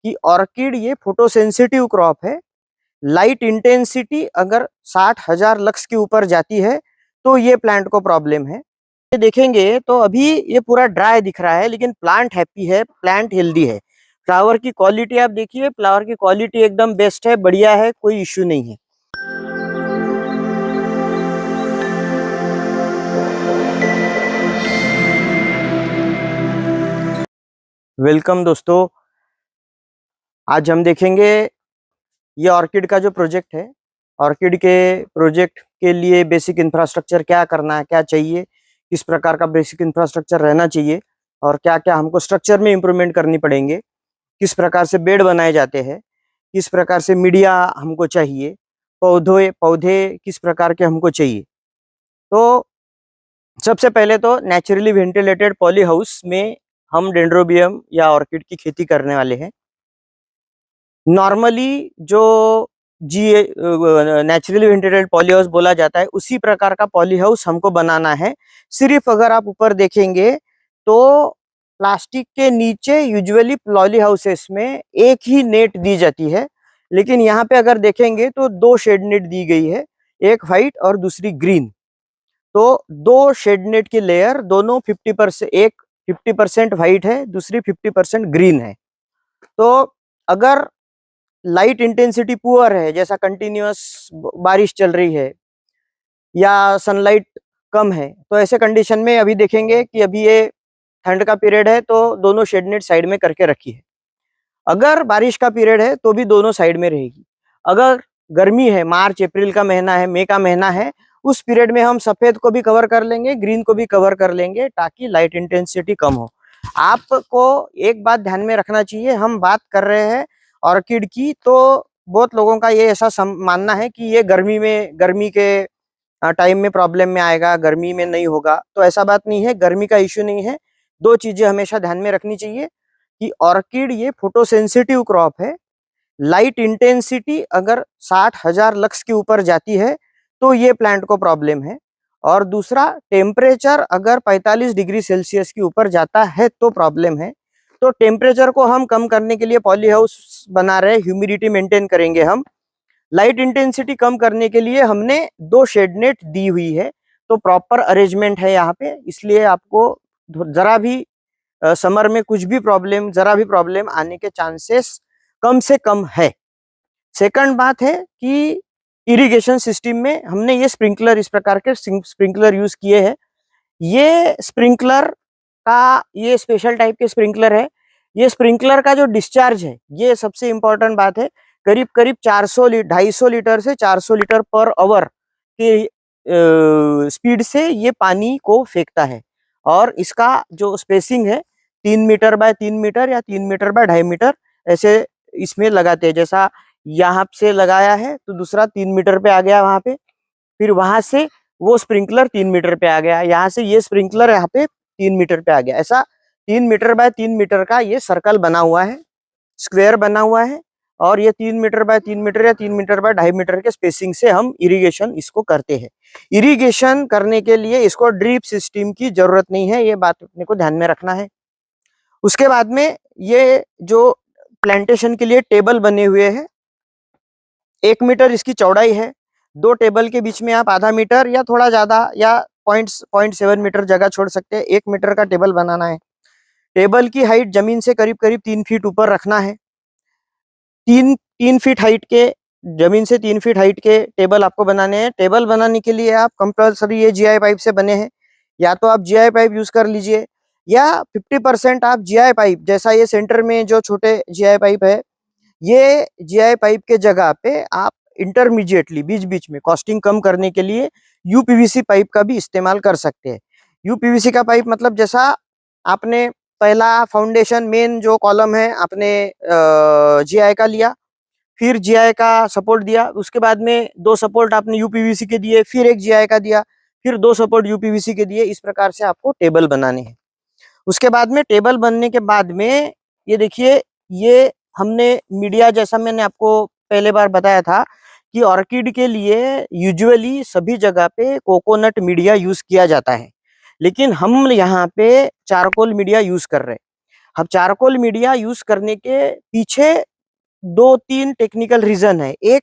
कि ऑर्किड ये photosensitive crop है। लाइट इंटेंसिटी अगर 60,000 लक्स के ऊपर जाती है तो ये प्लांट को प्रॉब्लम है। ये देखेंगे तो अभी ये पूरा ड्राई दिख रहा है, लेकिन प्लांट हैप्पी है, प्लांट हेल्दी है। फ्लावर की क्वालिटी आप देखिए, फ्लावर की क्वालिटी एकदम बेस्ट है, बढ़िया है, कोई इश्यू नहीं है। वेलकम दोस्तों, आज हम देखेंगे ये ऑर्किड का जो प्रोजेक्ट है। ऑर्किड के प्रोजेक्ट के लिए बेसिक इंफ्रास्ट्रक्चर क्या करना है, क्या चाहिए, किस प्रकार का बेसिक इंफ्रास्ट्रक्चर रहना चाहिए और क्या क्या हमको स्ट्रक्चर में इम्प्रूवमेंट करनी पड़ेंगे, किस प्रकार से बेड बनाए जाते हैं, किस प्रकार से मीडिया हमको चाहिए, पौधे पौधे किस प्रकार के हमको चाहिए। तो सबसे पहले तो नेचुरली वेंटिलेटेड पॉली हाउस में हम डेंड्रोबियम या ऑर्किड की खेती करने वाले हैं। नॉर्मली जो जी नेचुरली वेंटिलेटेड पॉली हाउस बोला जाता है, उसी प्रकार का पॉली हाउस हमको बनाना है। सिर्फ अगर आप ऊपर देखेंगे तो प्लास्टिक के नीचे यूजुअली पॉली हाउसेस में एक ही नेट दी जाती है, लेकिन यहाँ पे अगर देखेंगे तो दो शेड नेट दी गई है, एक व्हाइट और दूसरी ग्रीन। तो दो शेड नेट की लेयर दोनों 50%, एक 50% व्हाइट है, दूसरी 50% ग्रीन है। तो अगर लाइट इंटेंसिटी पुअर है, जैसा कंटिन्यूअस बारिश चल रही है या सनलाइट कम है, तो ऐसे कंडीशन में अभी देखेंगे कि अभी ये ठंड का पीरियड है तो दोनों शेड नेट साइड में करके रखी है। अगर बारिश का पीरियड है तो भी दोनों साइड में रहेगी। अगर गर्मी है, मार्च अप्रैल का महीना है, मई का महीना है, उस पीरियड में हम सफेद को भी कवर कर लेंगे, ग्रीन को भी कवर कर लेंगे, ताकि लाइट इंटेंसिटी कम हो। आपको एक बात ध्यान में रखना चाहिए, हम बात कर रहे हैं ऑर्किड की, तो बहुत लोगों का ये ऐसा मानना है कि ये गर्मी के टाइम में प्रॉब्लम में आएगा, गर्मी में नहीं होगा। तो ऐसा बात नहीं है, गर्मी का इश्यू नहीं है। दो चीजें हमेशा ध्यान में रखनी चाहिए कि ऑर्किड ये फोटोसेंसिटिव क्रॉप है। लाइट इंटेंसिटी अगर 60,000 लक्स के ऊपर जाती है तो ये प्लांट को प्रॉब्लम है, और दूसरा टेम्परेचर अगर 45 डिग्री सेल्सियस के ऊपर जाता है तो प्रॉब्लम है। तो टेम्परेचर को हम कम करने के लिए पॉली हाउस बना रहे हैं, ह्यूमिडिटी मेंटेन करेंगे हम। लाइट इंटेंसिटी कम करने के लिए हमने दो शेड नेट दी हुई है, तो प्रॉपर अरेंजमेंट है यहाँ पे। इसलिए आपको जरा भी समर में कुछ भी प्रॉब्लम, जरा भी प्रॉब्लम आने के चांसेस कम से कम है। सेकंड बात है कि इरिगेशन सिस्टम में हमने ये स्प्रिंकलर, इस प्रकार के स्प्रिंकलर यूज किए हैं। ये स्प्रिंकलर का, ये स्पेशल टाइप के स्प्रिंकलर है। ये स्प्रिंकलर का जो डिस्चार्ज है, ये सबसे इंपॉर्टेंट बात है। करीब करीब 250 लीटर से 400 लीटर पर आवर के स्पीड से ये पानी को फेंकता है। और इसका जो स्पेसिंग है 3 मीटर बाय 3 मीटर या 3 मीटर बाय 2.5 मीटर ऐसे इसमें लगाते हैं। जैसा यहाँ से लगाया है तो दूसरा 3 मीटर पे आ गया वहां पे, फिर वहां से वो स्प्रिंकलर 3 मीटर पे आ गया, यहाँ से ये स्प्रिंकलर यहाँ पे 3 मीटर पे आ गया। ऐसा 3 मीटर बाय 3 मीटर का ये सर्कल बना हुआ है, स्क्वायर बना हुआ है। और ये 3 मीटर बाय 3 मीटर या 3 मीटर बाय 2.5 मीटर के स्पेसिंग से हम इरिगेशन इसको करते हैं। इरिगेशन करने के लिए इसको ड्रिप सिस्टम की जरूरत नहीं है, ये बात अपने को ध्यान में रखना है। उसके बाद में ये जो प्लांटेशन के लिए टेबल बने हुए हैं, 1 मीटर इसकी चौड़ाई है। दो टेबल के बीच में आप आधा मीटर या थोड़ा ज्यादा या 0.7 मीटर जगह छोड़ सकते हैं। 1 मीटर का टेबल बनाना है। टेबल की हाइट जमीन से करीब करीब 3 फीट ऊपर रखना है। 3 फीट हाइट के, जमीन से 3 फीट हाइट के टेबल आपको बनाने हैं। टेबल बनाने के लिए आप कंपल्सरी ये जीआई पाइप से बने हैं, या तो आप जीआई पाइप यूज कर लीजिए, या 50% आप जीआई पाइप, जैसा ये सेंटर में जो छोटे जीआई पाइप है, ये जीआई पाइप के जगह पे आप इंटरमीडिएटली बीच बीच में कॉस्टिंग कम करने के लिए यूपीवीसी पाइप का भी इस्तेमाल कर सकते हैं। यूपीवीसी का पाइप मतलब जैसा आपने पहला फाउंडेशन मेन जो कॉलम है आपने जीआई का लिया, फिर जीआई का सपोर्ट दिया, उसके बाद में दो सपोर्ट आपने यूपीवीसी के दिए, फिर एक जीआई का दिया, फिर दो सपोर्ट यूपीवीसी के दिए। इस प्रकार से आपको टेबल बनाने हैं। उसके बाद में टेबल बनने के बाद में ये देखिए, ये हमने मीडिया, जैसा मैंने आपको पहले बार बताया था कि ऑर्किड के लिए यूजुअली सभी जगह पे कोकोनट मीडिया यूज किया जाता है, लेकिन हम यहाँ पे चारकोल मीडिया यूज कर रहे हैं। अब चारकोल मीडिया यूज करने के पीछे 2-3 टेक्निकल रीजन है। एक,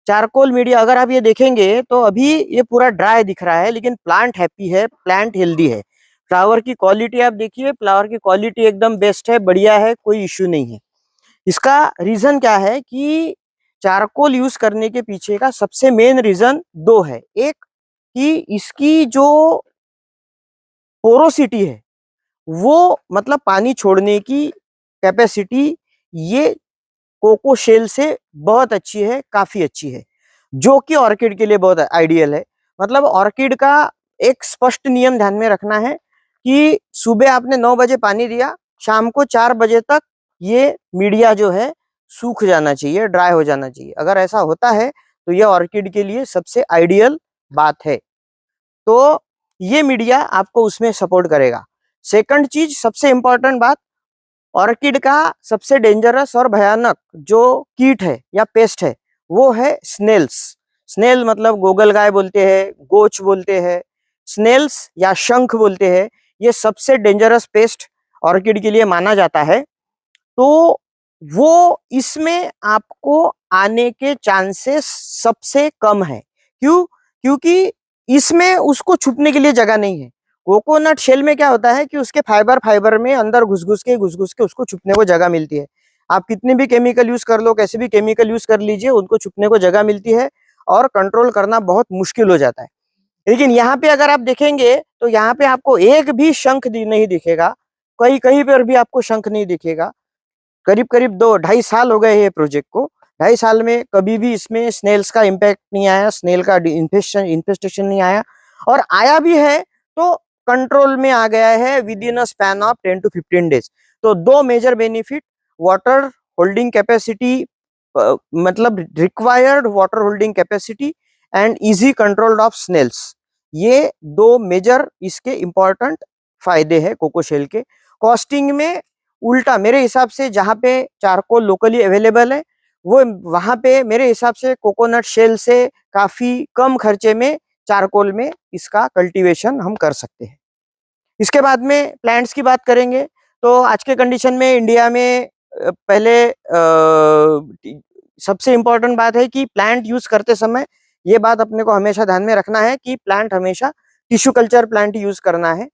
चारकोल मीडिया अगर आप ये देखेंगे तो अभी ये पूरा ड्राई दिख रहा है, लेकिन प्लांट हैप्पी है, प्लांट हेल्दी है। फ्लावर की क्वालिटी आप देखिए, फ्लावर की क्वालिटी एकदम बेस्ट है, बढ़िया है, कोई इश्यू नहीं है। इसका रीजन क्या है कि चारकोल यूज करने के पीछे का सबसे मेन रीजन दो है। एक कि इसकी जो पोरोसिटी है, वो मतलब पानी छोड़ने की कैपेसिटी, ये कोको शेल से बहुत अच्छी है, काफी अच्छी है, जो कि ऑर्किड के लिए बहुत आइडियल है। मतलब ऑर्किड का एक स्पष्ट नियम ध्यान में रखना है कि सुबह आपने 9 बजे पानी दिया, शाम को 4 बजे तक ये मीडिया जो है सूख जाना चाहिए, ड्राई हो जाना चाहिए। अगर ऐसा होता है तो ये ऑर्किड के लिए सबसे आइडियल बात है। तो ये मीडिया आपको उसमें सपोर्ट करेगा। सेकंड चीज, सबसे इंपॉर्टेंट बात, ऑर्किड का सबसे डेंजरस और भयानक जो कीट है या पेस्ट है, वो है स्नेल्स। स्नेल मतलब गोगलगाय बोलते हैं, गोच बोलते हैं, स्नेल्स या शंख बोलते हैं। ये सबसे डेंजरस पेस्ट ऑर्किड के लिए माना जाता है। तो वो इसमें आपको आने के चांसेस सबसे कम है। क्यों? क्योंकि इसमें उसको छुपने के लिए जगह नहीं है। कोकोनट शेल में क्या होता है कि उसके फाइबर फाइबर में अंदर घुस घुस के उसको छुपने को जगह मिलती है। आप कितने भी केमिकल यूज कर लो, कैसे भी केमिकल यूज कर लीजिए, उनको छुपने को जगह मिलती है और कंट्रोल करना बहुत मुश्किल हो जाता है। लेकिन यहाँ पे अगर आप देखेंगे तो यहाँ पे आपको एक भी शंख नहीं दिखेगा, कहीं कहीं पर भी आपको शंख नहीं दिखेगा। करीब करीब 2-2.5 साल हो गए ये प्रोजेक्ट को। 2.5 साल में कभी भी इसमें स्नेल्स का इम्पैक्ट नहीं आया, स्नेल का इन्फेस्टेशन नहीं आया, और आया भी है तो कंट्रोल में आ गया है within a span of 10 to 15 days. तो दो major benefit, water holding capacity, मतलब required water holding capacity and easy control of snails, ये दो मेजर इसके इंपॉर्टेंट फायदे हैं कोकोशेल के। कॉस्टिंग में उल्टा मेरे हिसाब से, जहाँ पे चारकोल लोकली अवेलेबल है, वो वहां पे मेरे हिसाब से कोकोनट शेल से काफी कम खर्चे में चारकोल में इसका कल्टीवेशन हम कर सकते हैं। इसके बाद में प्लांट्स की बात करेंगे तो आज के कंडीशन में इंडिया में पहले सबसे इंपॉर्टेंट बात है कि प्लांट यूज करते समय ये बात अपने को हमेशा ध्यान में रखना है कि प्लांट हमेशा टिश्यू कल्चर प्लांट यूज करना है।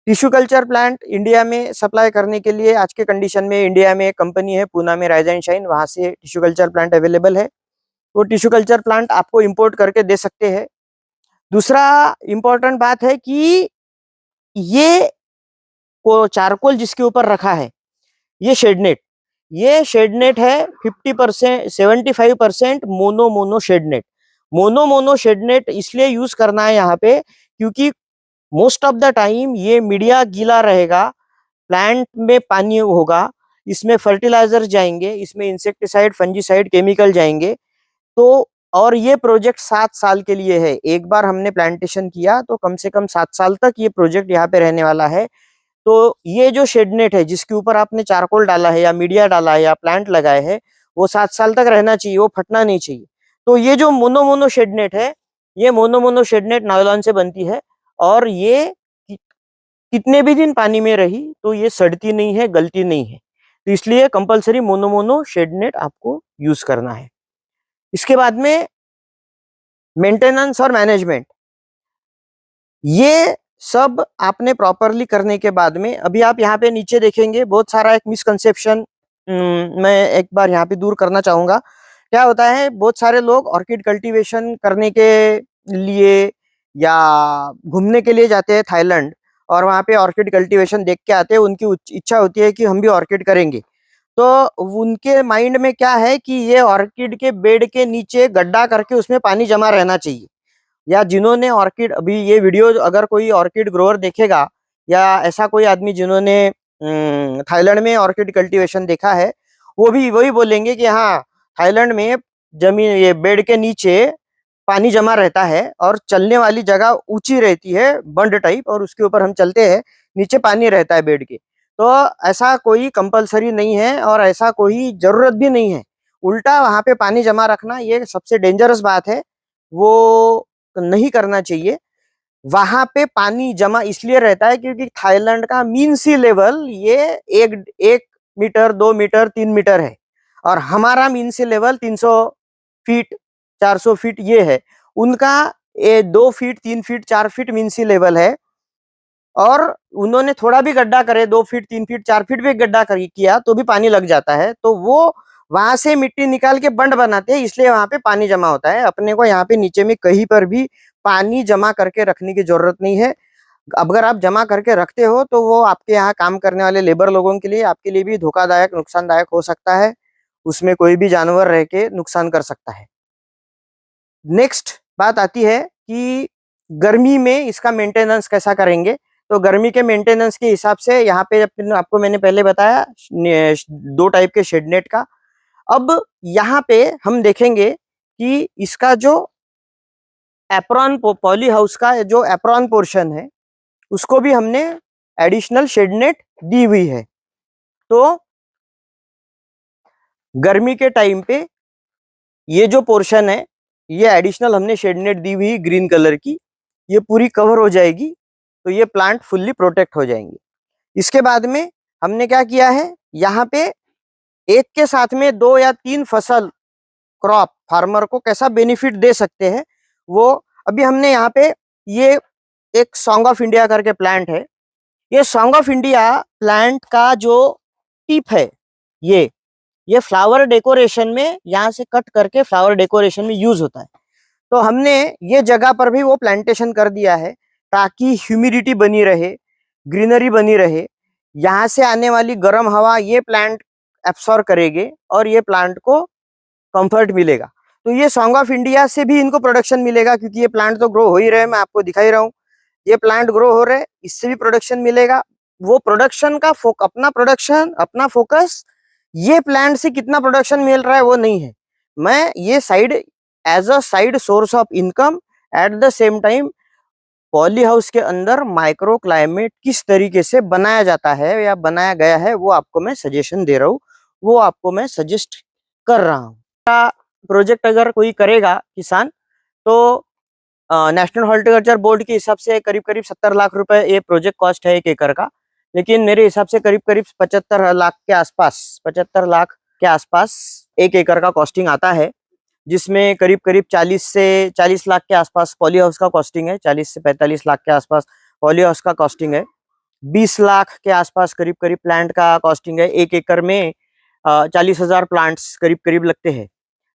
टिश्यू कल्चर प्लांट इंडिया में सप्लाई करने के लिए आज के कंडीशन में इंडिया में एक कंपनी है पूना में, राइज एंड शाइन, वहां से टिश्यू कल्चर प्लांट अवेलेबल है। वो टिश्यू कल्चर प्लांट आपको इंपोर्ट करके दे सकते हैं। दूसरा इंपॉर्टेंट बात है कि ये को चारकोल जिसके ऊपर रखा है, ये शेडनेट, ये शेडनेट है 50%, 75% mono mono shade net. Mono mono shade net इसलिए यूज करना है यहाँ पे क्योंकि मोस्ट ऑफ द टाइम ये मीडिया गीला रहेगा, प्लांट में पानी होगा, इसमें फर्टिलाइजर जाएंगे, इसमें इंसेक्टिसाइड फंजीसाइड केमिकल जाएंगे। तो और ये प्रोजेक्ट 7 साल के लिए है। एक बार हमने प्लांटेशन किया तो कम से कम 7 साल तक ये प्रोजेक्ट यहाँ पे रहने वाला है। तो ये जो शेडनेट है जिसके ऊपर आपने चारकोल डाला है या मीडिया डाला है या प्लांट लगाए है, वो 7 साल तक रहना चाहिए, वो फटना नहीं चाहिए। तो ये जो मोनो मोनो शेडनेट है, ये मोनो मोनो शेडनेट नायलॉन से बनती है, और ये कितने भी दिन पानी में रही तो ये सड़ती नहीं है, गलती नहीं है। तो इसलिए कंपलसरी मोनो मोनो शेडनेट आपको यूज करना है। इसके बाद में मेंटेनेंस और मैनेजमेंट, ये सब आपने प्रॉपरली करने के बाद में, अभी आप यहाँ पे नीचे देखेंगे बहुत सारा एक मिसकंसेप्शन मैं एक बार यहाँ पे दूर करना चाहूंगा। क्या होता है, बहुत सारे लोग ऑर्किड कल्टीवेशन करने के लिए या घूमने के लिए जाते हैं थाईलैंड, और वहाँ पे ऑर्किड कल्टीवेशन देख के आते हैं, उनकी इच्छा होती है कि हम भी ऑर्किड करेंगे। तो उनके माइंड में क्या है कि ये ऑर्किड के बेड के नीचे गड्ढा करके उसमें पानी जमा रहना चाहिए। या जिन्होंने ऑर्किड, अभी ये वीडियो अगर कोई ऑर्किड ग्रोअर देखेगा या ऐसा कोई आदमी जिन्होंने थाईलैंड में ऑर्किड कल्टीवेशन देखा है, वो भी वही बोलेंगे कि हाँ, थाईलैंड में जमीन, ये बेड के नीचे पानी जमा रहता है और चलने वाली जगह ऊंची रहती है, बंड टाइप, और उसके ऊपर हम चलते हैं, नीचे पानी रहता है बेड के। तो ऐसा कोई कंपलसरी नहीं है और ऐसा कोई जरूरत भी नहीं है। उल्टा वहां पे पानी जमा रखना ये सबसे डेंजरस बात है, वो नहीं करना चाहिए। वहां पे पानी जमा इसलिए रहता है क्योंकि थाईलैंड का मीन सी लेवल ये 1 मीटर 2 मीटर 3 मीटर है, और हमारा मीन सी लेवल 300 फीट 400 फीट ये है। उनका 2 फीट 3 फीट 4 फीट मीन सी लेवल है, और उन्होंने थोड़ा भी गड्ढा करे 2 फीट 3 फीट 4 फीट भी गड्ढा किया तो भी पानी लग जाता है। तो वो वहां से मिट्टी निकाल के बंड बनाते हैं, इसलिए वहां पे पानी जमा होता है। अपने को यहाँ पे नीचे में कहीं पर भी पानी जमा करके रखने की जरूरत नहीं है। अगर आप जमा करके रखते हो तो वो आपके यहाँ काम करने वाले लेबर लोगों के लिए, आपके लिए भी धोखादायक नुकसानदायक हो सकता है। उसमें कोई भी जानवर रह के नुकसान कर सकता है। नेक्स्ट बात आती है कि गर्मी में इसका मेंटेनेंस कैसा करेंगे। तो गर्मी के मेंटेनेंस के हिसाब से यहाँ पे आपको मैंने पहले बताया 2 टाइप के शेड नेट का। अब यहाँ पे हम देखेंगे कि इसका जो एप्रॉन पॉली हाउस का जो एप्रॉन पोर्शन है उसको भी हमने एडिशनल शेड नेट दी हुई है। तो गर्मी के टाइम पे ये जो पोर्शन है ये एडिशनल हमने शेड नेट दी हुई ग्रीन कलर की, ये पूरी कवर हो जाएगी, तो ये प्लांट फुल्ली प्रोटेक्ट हो जाएंगे। इसके बाद में हमने क्या किया है, यहाँ पे एक के साथ में 2 या 3 फसल क्रॉप फार्मर को कैसा बेनिफिट दे सकते हैं वो अभी हमने यहाँ पे ये एक सॉन्ग ऑफ इंडिया करके प्लांट है। ये सॉन्ग ऑफ इंडिया प्लांट का जो टिप है ये फ्लावर डेकोरेशन में यहाँ से कट करके फ्लावर डेकोरेशन में यूज होता है। तो हमने ये जगह पर भी वो प्लांटेशन कर दिया है ताकि ह्यूमिडिटी बनी रहे, ग्रीनरी बनी रहे। यहाँ से आने वाली गर्म हवा ये प्लांट एब्सॉर्ब करेंगे और ये प्लांट को कंफर्ट मिलेगा। तो ये सॉन्ग ऑफ इंडिया से भी इनको प्रोडक्शन मिलेगा, क्योंकि ये प्लांट तो ग्रो हो ही रहे हैं, मैं आपको दिखा ही रहा हूँ। ये प्लांट ग्रो हो रहे, इससे भी प्रोडक्शन मिलेगा। वो प्रोडक्शन का अपना प्रोडक्शन अपना फोकस, ये प्लांट से कितना प्रोडक्शन मिल रहा है वो नहीं है। मैं ये side as a side source of income, at the same time poly house के अंदर माइक्रो क्लाइमेट किस तरीके से बनाया जाता है या बनाया गया है वो आपको मैं सजेशन दे रहा हूँ, वो आपको मैं सजेस्ट कर रहा हूँ। प्रोजेक्ट अगर कोई करेगा किसान तो नेशनल हॉर्टिकल्चर बोर्ड के हिसाब से करीब करीब 70 लाख रुपए ये प्रोजेक्ट कॉस्ट है 1 एकड़ का। लेकिन मेरे हिसाब से करीब करीब 75 लाख के आसपास 75 लाख के आसपास 1 एकड़ का कॉस्टिंग आता है, जिसमें करीब करीब 40 से 40 लाख के आसपास पॉली हाउस का कॉस्टिंग है। 40 से 45 लाख के आसपास पॉली हाउस का कॉस्टिंग है। 20 लाख के आसपास करीब करीब प्लांट का कॉस्टिंग है। 1 एकड़ में 40,000 प्लांट्स करीब करीब लगते हैं,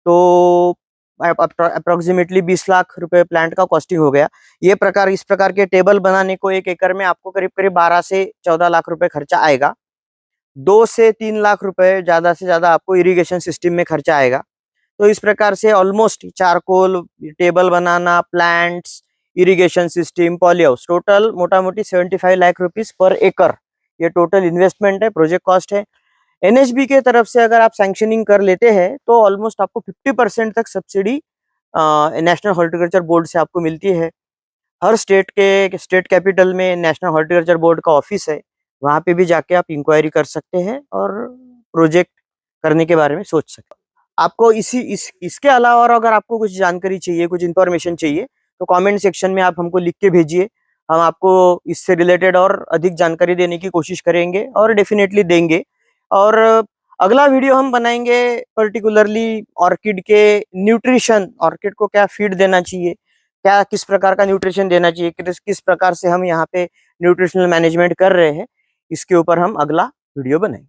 तो अप्रोक्सीमेटली 20 लाख रुपए प्लांट का कॉस्टिंग हो गया। इस प्रकार के टेबल बनाने को 1 एकड़ में आपको करीब करीब 12 से 14 लाख रुपए खर्चा आएगा। 2 से 3 लाख रुपए ज्यादा से ज्यादा आपको इरिगेशन सिस्टम में खर्चा आएगा। तो इस प्रकार से ऑलमोस्ट चारकोल, टेबल बनाना, plants, irrigation system, poly house, total मोटा मोटी 75 लाख रुपीज पर एकड़ ये टोटल इन्वेस्टमेंट है, प्रोजेक्ट कॉस्ट है। एनएचबी के तरफ से अगर आप सैंक्शनिंग कर लेते हैं तो ऑलमोस्ट आपको 50% तक सब्सिडी नेशनल हॉर्टिकल्चर बोर्ड से आपको मिलती है। हर स्टेट कैपिटल में नेशनल हॉर्टिकल्चर बोर्ड का ऑफिस है, वहां पे भी जाके आप इंक्वायरी कर सकते हैं और प्रोजेक्ट करने के बारे में सोच सकते हैं। आपको इसके अलावा और अगर आपको कुछ जानकारी चाहिए, कुछ इन्फॉर्मेशन चाहिए तो कमेंट सेक्शन में आप हमको लिख के भेजिए। हम आपको इससे रिलेटेड और अधिक जानकारी देने की कोशिश करेंगे और डेफिनेटली देंगे। और अगला वीडियो हम बनाएंगे पर्टिकुलरली ऑर्किड के न्यूट्रिशन, ऑर्किड को क्या फीड देना चाहिए, क्या किस प्रकार का न्यूट्रिशन देना चाहिए, किस प्रकार से हम यहाँ पे न्यूट्रिशनल मैनेजमेंट कर रहे हैं, इसके ऊपर हम अगला वीडियो बनाएंगे।